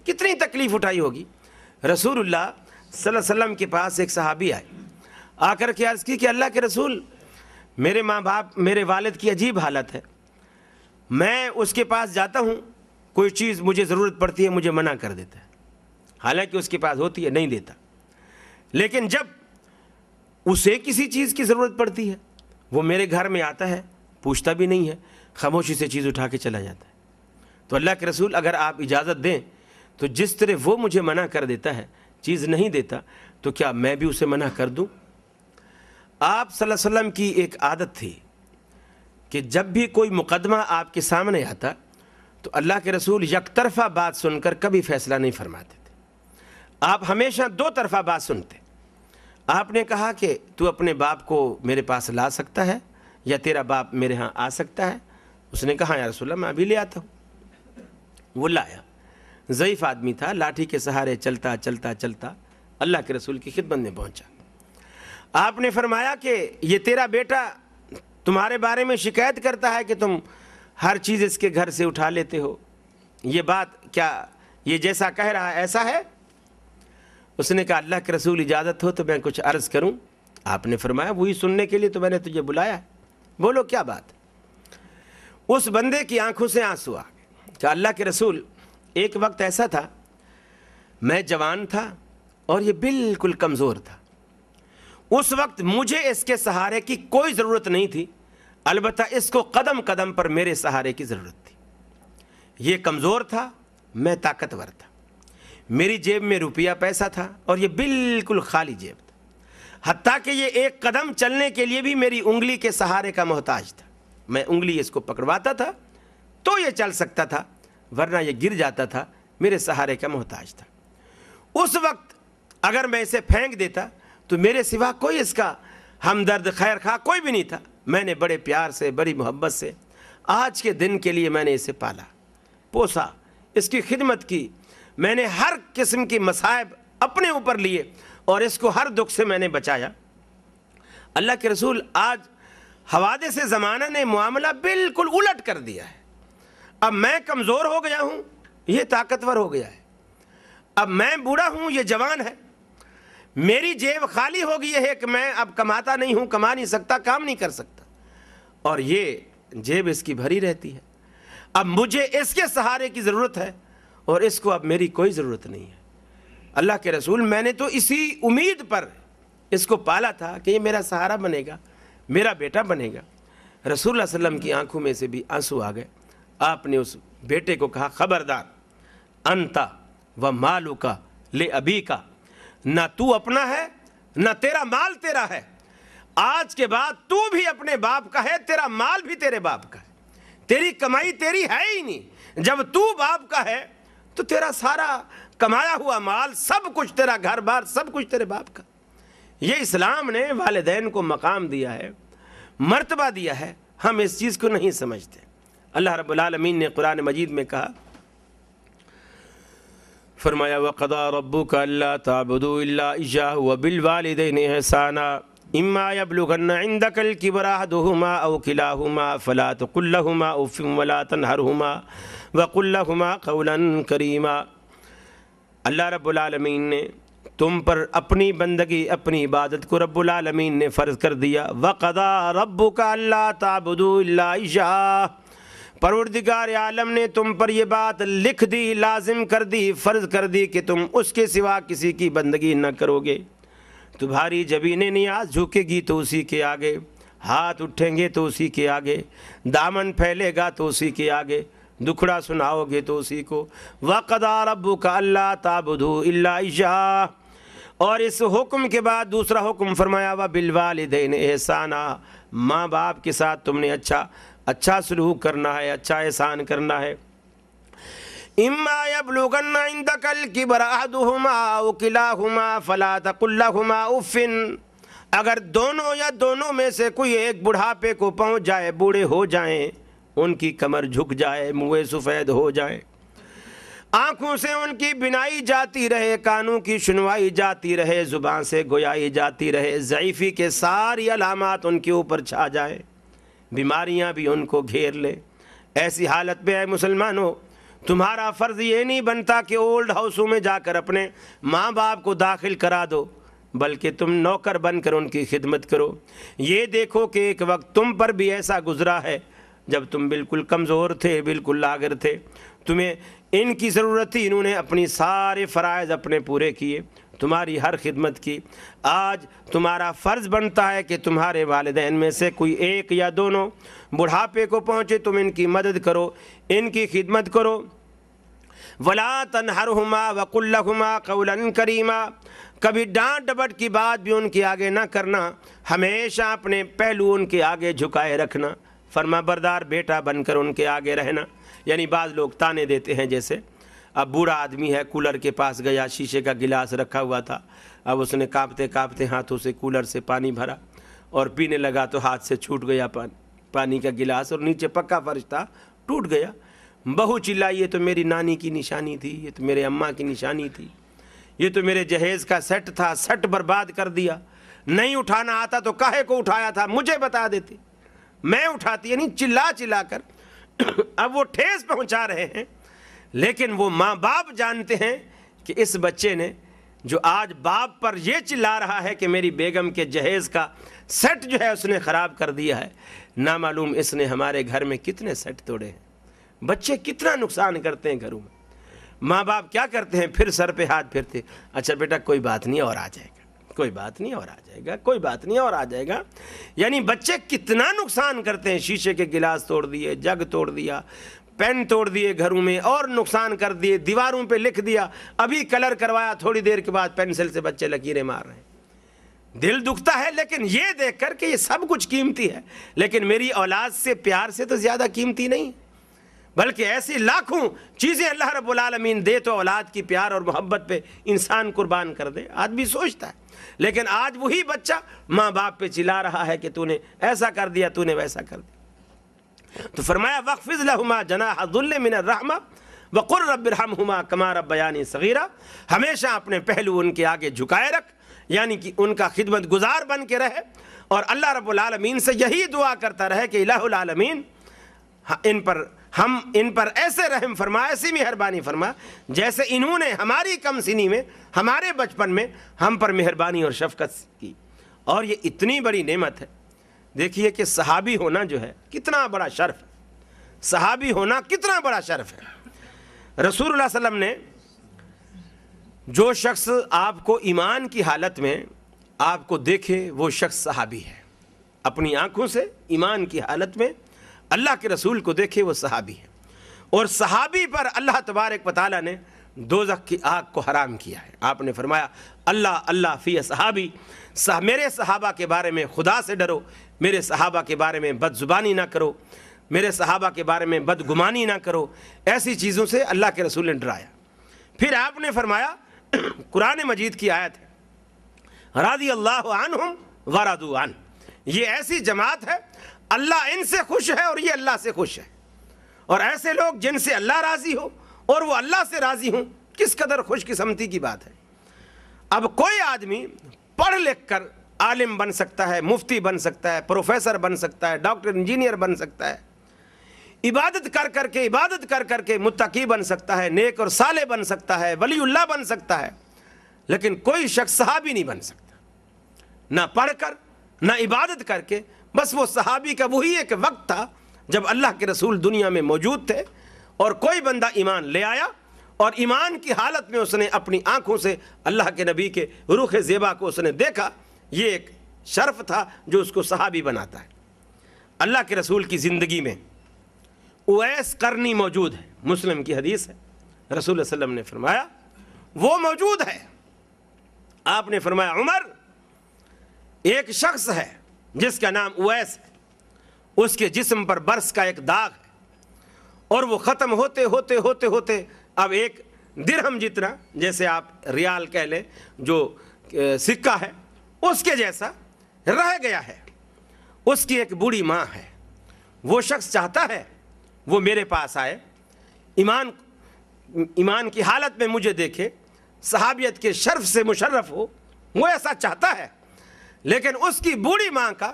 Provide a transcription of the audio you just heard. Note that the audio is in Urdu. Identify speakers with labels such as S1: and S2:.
S1: کتنی تکلیف اٹھائی ہوگی۔ رسول اللہ صلی اللہ علیہ وسلم کے پاس ایک صحابی آئے، آ کر کے عرض کی کہ اللہ کے رسول، میرے ماں باپ، میرے والد کی عجیب حالت ہے، میں اس کے پاس جاتا ہوں، کوئی چیز مجھے ضرورت پڑتی ہے مجھے منع کر دیتا ہے، حالانکہ اس کے پاس ہوتی ہے نہیں دیتا، لیکن جب اسے کسی چیز کی ضرورت پڑتی ہے وہ میرے گھر میں آتا ہے، پوچھتا بھی نہیں ہے، خاموشی سے چیز اٹھا کے چلا جاتا ہے۔ تو اللہ کے رسول اگر آپ اجازت دیں تو جس طرح وہ مجھے منع کر دیتا ہے، چیز نہیں دیتا، تو کیا میں بھی اسے منع کر دوں؟ آپ صلی اللہ علیہ وسلم کی ایک عادت تھی کہ جب بھی کوئی مقدمہ آپ کے سامنے آتا تو اللہ کے رسول یک طرفہ بات سن کر کبھی فیصلہ نہیں فرماتے تھے، آپ ہمیشہ دو طرفہ بات سنتے۔ آپ نے کہا کہ تو اپنے باپ کو میرے پاس لا سکتا ہے یا تیرا باپ میرے ہاں آ سکتا ہے؟ اس نے کہا یا رسول اللہ میں ابھی لے آتا ہوں۔ وہ لایا، ضعیف آدمی تھا، لاٹھی کے سہارے چلتا چلتا چلتا اللہ کے رسول کی خدمت میں پہنچا۔ آپ نے فرمایا کہ یہ تیرا بیٹا تمہارے بارے میں شکایت کرتا ہے کہ تم ہر چیز اس کے گھر سے اٹھا لیتے ہو، یہ بات کیا یہ جیسا کہہ رہا ہے ایسا ہے؟ اس نے کہا اللہ کے رسول اجازت ہو تو میں کچھ عرض کروں۔ آپ نے فرمایا وہی سننے کے لیے تو میں نے تجھے بلایا ہے، بولو کیا بات۔ اس بندے کی آنکھوں سے آنسو آ گئے کہ اللہ کے رسول ایک وقت ایسا تھا میں جوان تھا اور یہ بالکل کمزور تھا، اس وقت مجھے اس کے سہارے کی کوئی ضرورت نہیں تھی، البتہ اس کو قدم قدم پر میرے سہارے کی ضرورت تھی۔ یہ کمزور تھا، میں طاقتور تھا، میری جیب میں روپیہ پیسہ تھا اور یہ بالکل خالی جیب تھا، حتیٰ کہ یہ ایک قدم چلنے کے لیے بھی میری انگلی کے سہارے کا محتاج تھا، میں انگلی اس کو پکڑواتا تھا تو یہ چل سکتا تھا، ورنہ یہ گر جاتا تھا، میرے سہارے کا محتاج تھا۔ اس وقت اگر میں اسے پھینک دیتا تو میرے سوا کوئی اس کا ہمدرد خیر خواہ کوئی بھی نہیں تھا، میں نے بڑے پیار سے بڑی محبت سے آج کے دن کے لیے میں نے اسے پالا پوسا، اس کی خدمت کی، میں نے ہر قسم کی مصائب اپنے اوپر لیے اور اس کو ہر دکھ سے میں نے بچایا۔ اللہ کے رسول آج حوادث زمانہ نے معاملہ بالکل الٹ کر دیا ہے، اب میں کمزور ہو گیا ہوں، یہ طاقتور ہو گیا ہے، اب میں بوڑھا ہوں، یہ جوان ہے، میری جیب خالی ہو گئی ہے کہ میں اب کماتا نہیں ہوں، کما نہیں سکتا، کام نہیں کر سکتا، اور یہ جیب اس کی بھری رہتی ہے، اب مجھے اس کے سہارے کی ضرورت ہے اور اس کو اب میری کوئی ضرورت نہیں ہے۔ اللہ کے رسول میں نے تو اسی امید پر اس کو پالا تھا کہ یہ میرا سہارا بنے گا، میرا بیٹا بنے گا۔ رسول اللہ صلی اللہ علیہ وسلم کی آنکھوں میں سے بھی آنسو آ گئے۔ آپ نے اس بیٹے کو کہا خبردار، انتا و مالک لابیک، نہ تو اپنا ہے نہ تیرا مال تیرا ہے، آج کے بعد تو بھی اپنے باپ کا ہے، تیرا مال بھی تیرے باپ کا ہے، تیری کمائی تیری ہے ہی نہیں، جب تو باپ کا ہے تو تیرا سارا کمایا ہوا مال سب کچھ تیرا گھر بار سب کچھ تیرے باپ کا۔ یہ اسلام نے والدین کو مقام دیا ہے، مرتبہ دیا ہے، ہم اس چیز کو نہیں سمجھتے۔ اللہ رب العالمین نے قرآن مجید میں کہا، فرمایا وَقَضَىٰ رَبُّكَ أَلَّا تَعْبُدُوا إِلَّا إِيَّاهُ وَبِالْوَالِدَيْنِ إِحْسَانًا إِمَّا يَبْلُغَنَّ عِندَكَ الْكِبَرَ أَحَدُهُمَا أَوْ كِلَاهُمَا فَلَا تَقُل لَّهُمَا أُفٍّ وَلَا تَنْهَرْهُمَا وَقُل لَّهُمَا قَوْلًا كَرِيمًا۔ اللہ رب العالمین نے تم پر اپنی بندگی اپنی عبادت کو رب العالمین نے فرض کر دیا۔ وَقَضَىٰ رَبُّكَ أَلَّا تَعْبُدُوا إِلَّا إِيَّاهُ، پروردگار عالم نے تم پر یہ بات لکھ دی، لازم کر دی، فرض کر دی کہ تم اس کے سوا کسی کی بندگی نہ کرو گے۔ تمہاری جبین نیاز جھکے گی تو اسی کے آگے، ہاتھ اٹھیں گے تو اسی کے آگے، دامن پھیلے گا تو اسی کے آگے، دکھڑا سناؤ گے تو اسی کو۔ وَقَضَىٰ رَبُّكَ أَلَّا تَعْبُدُوا إِلَّا إِيَّاهُ، اور اس حکم کے بعد دوسرا حکم فرمایا وَبِالْوَالِدَيْنِ إِحْسَانًا، ماں باپ کے ساتھ تم نے اچھا سلوک کرنا ہے، اچھا احسان کرنا ہے۔ اما یبلغن عندک الکبر احدہما او کلاہما فلا تقل لہما اف، اگر دونوں یا دونوں میں سے کوئی ایک بڑھاپے کو پہنچ جائے، بوڑھے ہو جائیں، ان کی کمر جھک جائے، منہ سفید ہو جائیں، آنکھوں سے ان کی بینائی جاتی رہے، کانوں کی سنوائی جاتی رہے، زبان سے گویائی جاتی رہے، ضعیفی کے ساری علامات ان کے اوپر چھا جائیں، بیماریاں بھی ان کو گھیر لیں، ایسی حالت میں اے مسلمانوں تمہارا فرض یہ نہیں بنتا کہ اولڈ ہاؤسوں میں جا کر اپنے ماں باپ کو داخل کرا دو، بلکہ تم نوکر بن کر ان کی خدمت کرو۔ یہ دیکھو کہ ایک وقت تم پر بھی ایسا گزرا ہے جب تم بالکل کمزور تھے، بالکل لاغر تھے، تمہیں ان کی ضرورت تھی، انہوں نے اپنی سارے فرائض اپنے پورے کیے، تمہاری ہر خدمت کی۔ آج تمہارا فرض بنتا ہے کہ تمہارے والدین میں سے کوئی ایک یا دونوں بڑھاپے کو پہنچے، تم ان کی مدد کرو، ان کی خدمت کرو۔ وَلَا تَنْهَرْهُمَا وَقُلْ لَهُمَا قَوْلًا كَرِيمًا، کبھی ڈانٹ ڈپٹ کی بات بھی ان کے آگے نہ کرنا، ہمیشہ اپنے پہلو ان کے آگے جھکائے رکھنا، فرما بردار بیٹا بن کر ان کے آگے رہنا۔ یعنی بعض لوگ تانے دیتے ہیں، جیسے اب بوڑھا آدمی ہے، کولر کے پاس گیا، شیشے کا گلاس رکھا ہوا تھا، اب اس نے کانپتے کانپتے ہاتھوں سے کولر سے پانی بھرا اور پینے لگا تو ہاتھ سے چھوٹ گیا پانی کا گلاس، اور نیچے پکا فرش تھا، ٹوٹ گیا۔ بہو چلائی، یہ تو میری نانی کی نشانی تھی، یہ تو میرے اماں کی نشانی تھی، یہ تو میرے جہیز کا سیٹ تھا، سیٹ برباد کر دیا، نہیں اٹھانا آتا تو کاہے کو اٹھایا تھا، مجھے بتا دیتے، میں اٹھاتی۔ یعنی چلا چلا کر اب وہ ٹھیس پہنچا رہے ہیں، لیکن وہ ماں باپ جانتے ہیں کہ اس بچے نے جو آج باپ پر یہ چلا رہا ہے کہ میری بیگم کے جہیز کا سیٹ جو ہے اس نے خراب کر دیا ہے، نہ معلوم اس نے ہمارے گھر میں کتنے سیٹ توڑے ہیں۔ بچے کتنا نقصان کرتے ہیں گھروں میں، ماں باپ کیا کرتے ہیں، پھر سر پہ ہاتھ پھرتے، اچھا بیٹا کوئی بات نہیں اور آ جائے گا، کوئی بات نہیں اور آ جائے گا، کوئی بات نہیں اور آ جائے گا۔ یعنی بچے کتنا نقصان کرتے ہیں، شیشے کے گلاس توڑ دیے، جگ توڑ دیا، پین توڑ دیے گھروں میں، اور نقصان کر دیے، دیواروں پہ لکھ دیا، ابھی کلر کروایا، تھوڑی دیر کے بعد پینسل سے بچے لکیریں مار رہے ہیں۔ دل دکھتا ہے، لیکن یہ دیکھ کر کہ یہ سب کچھ قیمتی ہے، لیکن میری اولاد سے پیار سے تو زیادہ قیمتی نہیں، بلکہ ایسی لاکھوں چیزیں اللہ رب العالمین دے تو اولاد کی پیار اور محبت پہ انسان قربان کر دے، آدمی سوچتا ہے۔ لیکن آج وہی بچہ ماں باپ پہ چلا رہا ہے کہ تو نے ایسا کر دیا، تو نے ویسا کر دیا۔ تو فرمایا وَاخْفِضْ لَهُمَا جَنَاحَ الذُّلِّ مِنَ الرَّحْمَةِ وَقُلْ رَبِّ ارْحَمْهُمَا كَمَا رَبَّيَانِي صَغِيرًا، ہمیشہ اپنے پہلو ان کے آگے جھکائے رکھ، یعنی کہ ان کا خدمت گزار بن کے رہے، اور اللہ رب العالمین سے یہی دعا کرتا رہے کہ الہ العالمین ان پر ایسے رحم فرما، ایسی مہربانی فرما جیسے انہوں نے ہماری کم سنی میں، ہمارے بچپن میں ہم پر مہربانی اور شفقت کی۔ اور یہ اتنی بڑی نعمت ہے، دیکھیے کہ صحابی ہونا جو ہے کتنا بڑا شرف ہے، صحابی ہونا کتنا بڑا شرف ہے۔ رسول اللہ صلی اللہ علیہ وسلم نے جو شخص آپ کو ایمان کی حالت میں آپ کو دیکھے وہ شخص صحابی ہے، اپنی آنکھوں سے ایمان کی حالت میں اللہ کے رسول کو دیکھے وہ صحابی ہے، اور صحابی پر اللہ تبارک و تعالیٰ نے دوزخ کی آگ کو حرام کیا ہے۔ آپ نے فرمایا اللہ اللہ فی صحابی، میرے صحابہ کے بارے میں خدا سے ڈرو، میرے صحابہ کے بارے میں بد زبانی نہ کرو، میرے صحابہ کے بارے میں بد گمانی نہ کرو، ایسی چیزوں سے اللہ کے رسول نے ڈرایا۔ پھر آپ نے فرمایا، قرآن مجید کی آیت ہے رضی اللہ عنہم ورضوا عنہ، یہ ایسی جماعت ہے اللہ ان سے خوش ہے اور یہ اللہ سے خوش ہے، اور ایسے لوگ جن سے اللہ راضی ہو اور وہ اللہ سے راضی ہوں، کس قدر خوش قسمتی کی بات ہے۔ اب کوئی آدمی پڑھ لکھ کر عالم بن سکتا ہے، مفتی بن سکتا ہے، پروفیسر بن سکتا ہے، ڈاکٹر انجینئر بن سکتا ہے، عبادت کر کر کے متقی بن سکتا ہے، نیک اور صالح بن سکتا ہے، ولی اللہ بن سکتا ہے، لیکن کوئی شخص صحابی نہیں بن سکتا، نہ پڑھ کر نہ عبادت کر کے۔ بس وہ صحابی کا وہی ایک وقت تھا جب اللہ کے رسول دنیا میں موجود تھے، اور کوئی بندہ ایمان لے آیا اور ایمان کی حالت میں اس نے اپنی آنکھوں سے اللہ کے نبی کے رخ زیبا کو اس نے دیکھا، یہ ایک شرف تھا جو اس کو صحابی بناتا ہے۔ اللہ کے رسول کی زندگی میں اویس قرنی موجود ہے، مسلم کی حدیث ہے، رسول اللہ صلی اللہ علیہ وسلم نے فرمایا وہ موجود ہے۔ آپ نے فرمایا عمر، ایک شخص ہے جس کا نام اویس ہے، اس کے جسم پر برس کا ایک داغ ہے، اور وہ ختم ہوتے ہوتے ہوتے ہوتے اب ایک درہم جتنا، جیسے آپ ریال کہہ لیں جو سکہ ہے، اس کے جیسا رہ گیا ہے۔ اس کی ایک بوڑھی ماں ہے، وہ شخص چاہتا ہے وہ میرے پاس آئے، ایمان کی حالت میں مجھے دیکھے، صحابیت کے شرف سے مشرف ہو، وہ ایسا چاہتا ہے، لیکن اس کی بوڑھی ماں کا